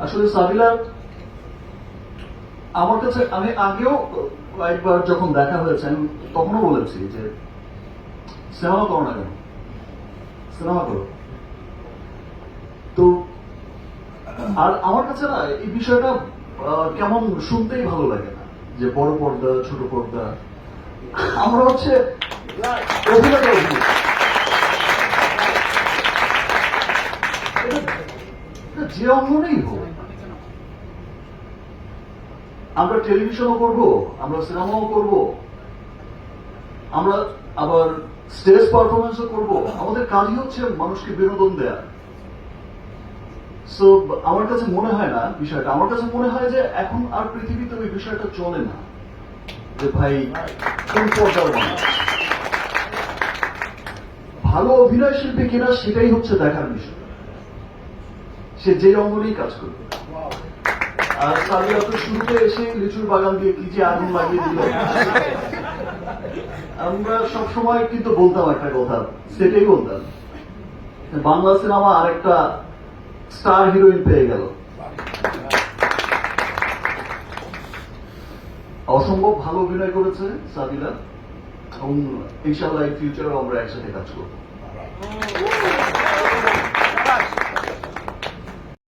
আসলে সাবিলা আমার কাছে, আমি আগেও কয়েকবার যখন দেখা হয়েছে আমি তখনও বলেছি যে সিনেমা করো না কেন, সিনেমা করো। তো আর আমার কাছে না এই বিষয়টা কেমন শুনতেই ভালো লাগে না যে বড় পর্দা ছোট পর্দা। আমরা হচ্ছে অভিনেতা অভিনেত্রী, এটা যে অঙ্গনেই হোক, আমরা টেলিভিশনও করব, আমরা সিনেমাও করব, আমরা আবার স্টেজ পারফরমেন্সও করব। আমাদের কাজই হচ্ছে মানুষকে বিনোদন দেয়া। সো আমার কাছে মনে হয় না বিষয়টা, আমার কাছে মনে হয় যে এখন আর পৃথিবীতে ওই বিষয়টা চলে না যে ভাই কোন পর্দার মানুষ ভালো অভিনয় শিল্পী কিনা সেটাই হচ্ছে দেখার বিষয়, সে যে অঙ্গনেই কাজ করবে। আর সাবিয়া তো শুরুতে এসে লিচুর বাগান দিয়ে কি যে আগুন লাগিয়ে দিল। আমরা সবসময় কিন্তু বলতাম একটা কথা, সেটাই বলতাম, বাংলা সিনেমা আরেকটা স্টার হিরোইন পেয়ে গেল। অসম্ভব ভালো অভিনয় করেছে সাবিলা এবং ইনশাআল্লাহ ফিউচারেও আমরা একসাথে কাজ করবো।